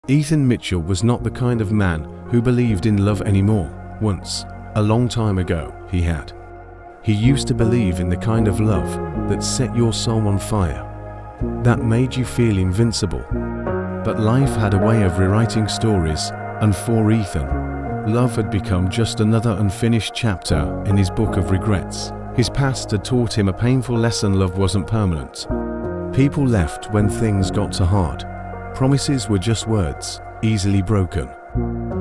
Ethan Mitchell was not the kind of man who believed in love anymore. Once, a long time ago, he had. He used to believe in the kind of love that set your soul on fire, that made you feel invincible. But life had a way of rewriting stories, and for Ethan, love had become just another unfinished chapter in his book of regrets. His past had taught him a painful lesson: love wasn't permanent. People left when things got too hard. Promises were just words, easily broken.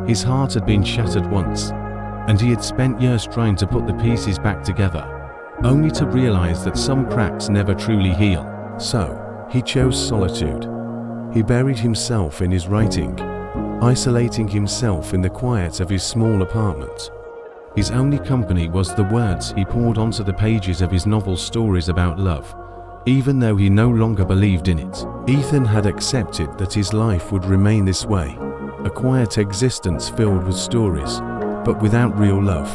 His heart had been shattered once, and he had spent years trying to put the pieces back together, only to realize that some cracks never truly heal. So, he chose solitude. He buried himself in his writing, isolating himself in the quiet of his small apartment. His only company was the words he poured onto the pages of his novel stories about love, even though he no longer believed in it. Ethan had accepted that his life would remain this way, a quiet existence filled with stories, but without real love.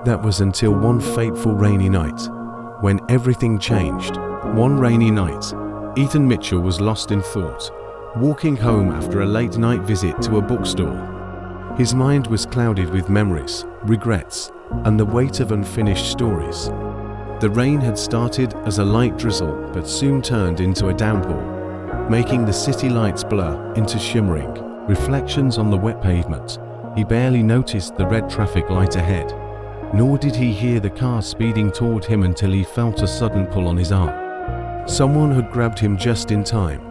That was until one fateful rainy night, when everything changed. One rainy night, Ethan Mitchell was lost in thought, walking home after a late night visit to a bookstore. His mind was clouded with memories, regrets, and the weight of unfinished stories. The rain had started as a light drizzle but soon turned into a downpour, making the city lights blur into shimmering reflections on the wet pavement. He barely noticed the red traffic light ahead, nor did he hear the car speeding toward him until he felt a sudden pull on his arm. Someone had grabbed him just in time,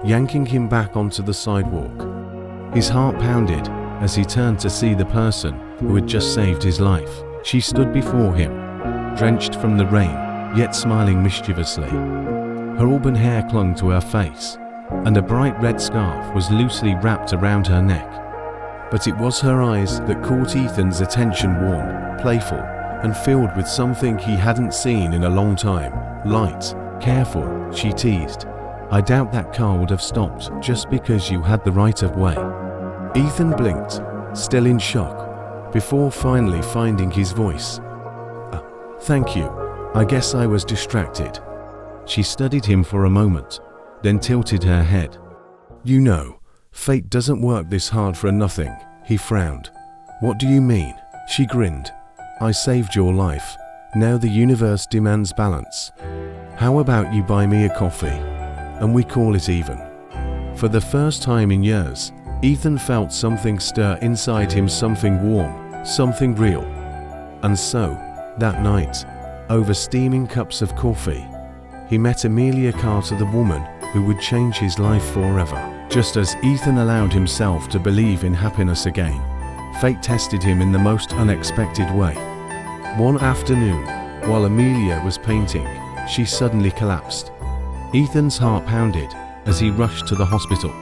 yanking him back onto the sidewalk. His heart pounded as he turned to see the person who had just saved his life. She stood before him, drenched from the rain, yet smiling mischievously. Her auburn hair clung to her face, and a bright red scarf was loosely wrapped around her neck. But it was her eyes that caught Ethan's attention, warm, playful, and filled with something he hadn't seen in a long time. Light, careful, she teased. I doubt that car would have stopped just because you had the right of way. Ethan blinked, still in shock, before finally finding his voice. Thank you. I guess I was distracted. She studied him for a moment, then tilted her head. You know, fate doesn't work this hard for nothing. He frowned. What do you mean? She grinned. I saved your life. Now the universe demands balance. How about you buy me a coffee, and we call it even? For the first time in years, Ethan felt something stir inside him, something warm, something real. And so, that night, over steaming cups of coffee, he met Amelia Carter, the woman who would change his life forever. Just as Ethan allowed himself to believe in happiness again, fate tested him in the most unexpected way. One afternoon, while Amelia was painting, she suddenly collapsed. Ethan's heart pounded as he rushed to the hospital,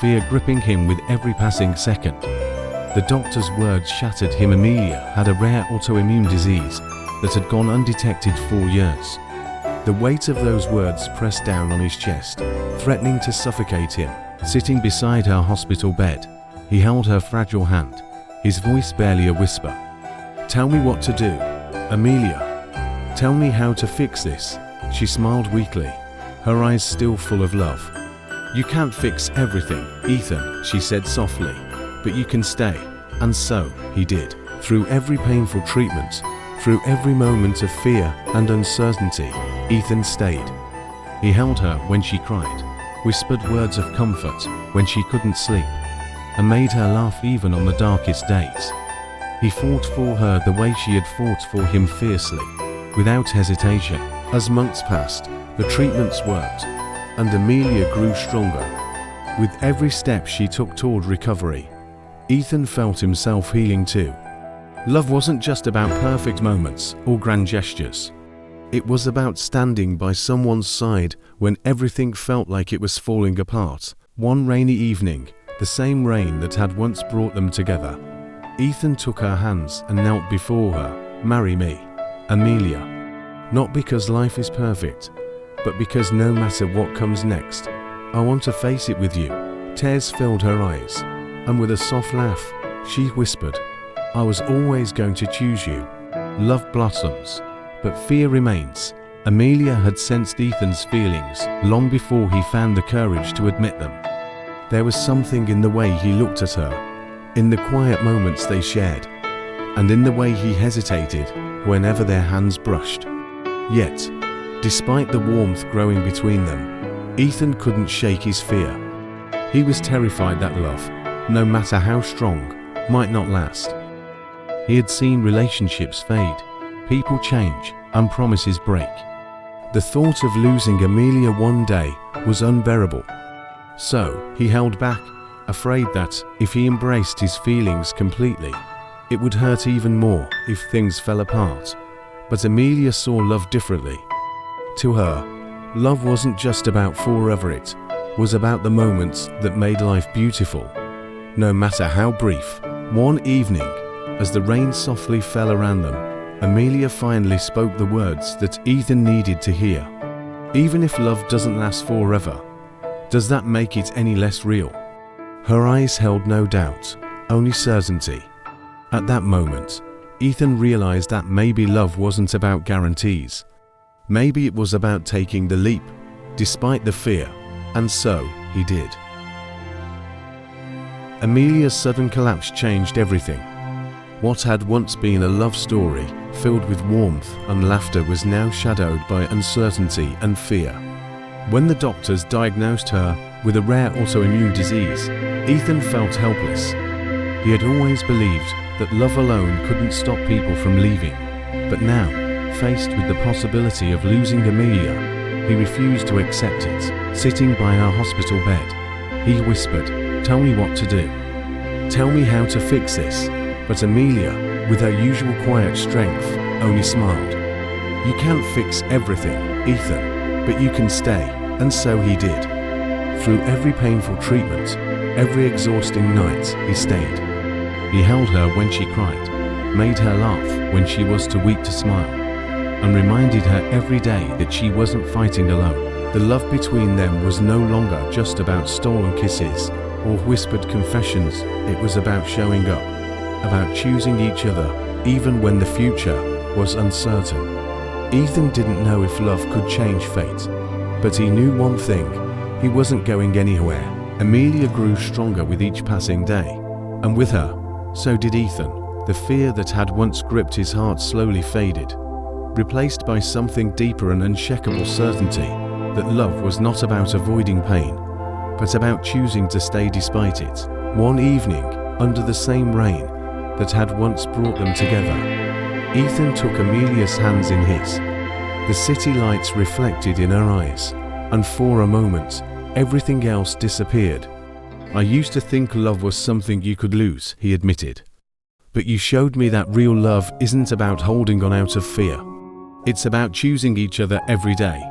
fear gripping him with every passing second. The doctor's words shattered him. Amelia had a rare autoimmune disease that had gone undetected for years. The weight of those words pressed down on his chest, threatening to suffocate him. Sitting beside her hospital bed, he held her fragile hand, his voice barely a whisper. Tell me what to do, Amelia. Tell me how to fix this. She smiled weakly, her eyes still full of love. You can't fix everything, Ethan, she said softly, but you can stay. And so, he did. Through every painful treatment, through every moment of fear and uncertainty, Ethan stayed. He held her when she cried, whispered words of comfort when she couldn't sleep, and made her laugh even on the darkest days. He fought for her the way she had fought for him, fiercely, without hesitation. As months passed, the treatments worked, and Amelia grew stronger. With every step she took toward recovery, Ethan felt himself healing too. Love wasn't just about perfect moments or grand gestures. It was about standing by someone's side when everything felt like it was falling apart. One rainy evening, the same rain that had once brought them together, Ethan took her hands and knelt before her. Marry me, Amelia. Not because life is perfect, but because no matter what comes next, I want to face it with you. Tears filled her eyes, and with a soft laugh, she whispered, I was always going to choose you. Love blossoms, but fear remains. Amelia had sensed Ethan's feelings long before he found the courage to admit them. There was something in the way he looked at her, in the quiet moments they shared, and in the way he hesitated whenever their hands brushed. Yet, despite the warmth growing between them, Ethan couldn't shake his fear. He was terrified that love, no matter how strong, might not last. He had seen relationships fade, people change, and promises break. The thought of losing Amelia one day was unbearable. So he held back, afraid that if he embraced his feelings completely, it would hurt even more if things fell apart. But Amelia saw love differently. To her, love wasn't just about forever, it was about the moments that made life beautiful, no matter how brief. One evening, as the rain softly fell around them, Amelia finally spoke the words that Ethan needed to hear. Even if love doesn't last forever, does that make it any less real? Her eyes held no doubt, only certainty. At that moment, Ethan realized that maybe love wasn't about guarantees. Maybe it was about taking the leap, despite the fear, and so he did. Amelia's sudden collapse changed everything. What had once been a love story filled with warmth and laughter was now shadowed by uncertainty and fear. When the doctors diagnosed her with a rare autoimmune disease, Ethan felt helpless. He had always believed that love alone couldn't stop people from leaving, but now, faced with the possibility of losing Amelia, he refused to accept it. Sitting by her hospital bed, he whispered, "Tell me what to do. Tell me how to fix this." But Amelia, with her usual quiet strength, only smiled. "You can't fix everything, Ethan, but you can stay." And so he did. Through every painful treatment, every exhausting night, he stayed. He held her when she cried, made her laugh when she was too weak to smile, and reminded her every day that she wasn't fighting alone. The love between them was no longer just about stolen kisses or whispered confessions. It was about showing up, about choosing each other even when the future was uncertain. Ethan didn't know if love could change fate, but he knew one thing: he wasn't going anywhere. Amelia grew stronger with each passing day, and with her, so did Ethan. The fear that had once gripped his heart slowly faded, replaced by something deeper and unshakable certainty that love was not about avoiding pain, but about choosing to stay despite it. One evening, under the same rain that had once brought them together, Ethan took Amelia's hands in his. The city lights reflected in her eyes, and for a moment, everything else disappeared. "I used to think love was something you could lose," he admitted. "But you showed me that real love isn't about holding on out of fear. It's about choosing each other every day."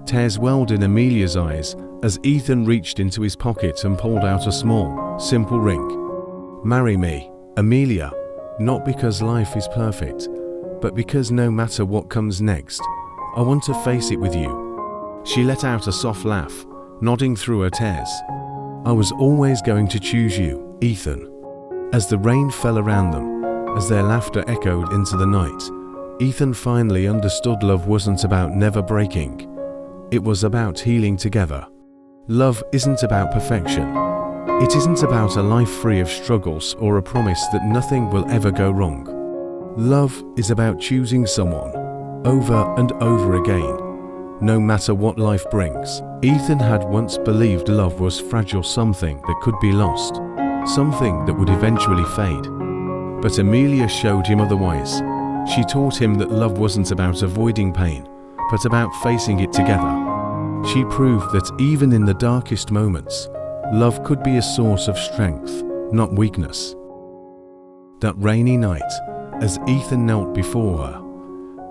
Tears welled in Amelia's eyes as Ethan reached into his pocket and pulled out a small, simple ring. "Marry me, Amelia, not because life is perfect, but because no matter what comes next, I want to face it with you." She let out a soft laugh, nodding through her tears. "I was always going to choose you, Ethan." As the rain fell around them, as their laughter echoed into the night, Ethan finally understood love wasn't about never breaking. It was about healing together. Love isn't about perfection. It isn't about a life free of struggles or a promise that nothing will ever go wrong. Love is about choosing someone over and over again, no matter what life brings. Ethan had once believed love was fragile, something that could be lost, something that would eventually fade. But Amelia showed him otherwise. She taught him that love wasn't about avoiding pain, but about facing it together. She proved that even in the darkest moments, love could be a source of strength, not weakness. That rainy night, as Ethan knelt before her,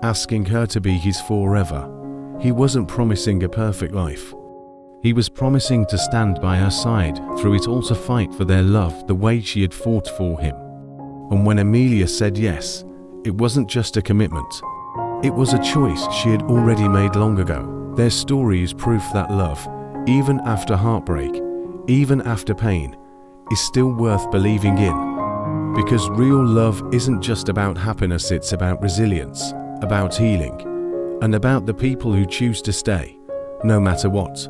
asking her to be his forever, he wasn't promising a perfect life. He was promising to stand by her side through it all, to fight for their love the way she had fought for him. And when Amelia said yes, it wasn't just a commitment. It was a choice she had already made long ago. Their story is proof that love, even after heartbreak, even after pain, is still worth believing in. Because real love isn't just about happiness, it's about resilience, about healing, and about the people who choose to stay, no matter what.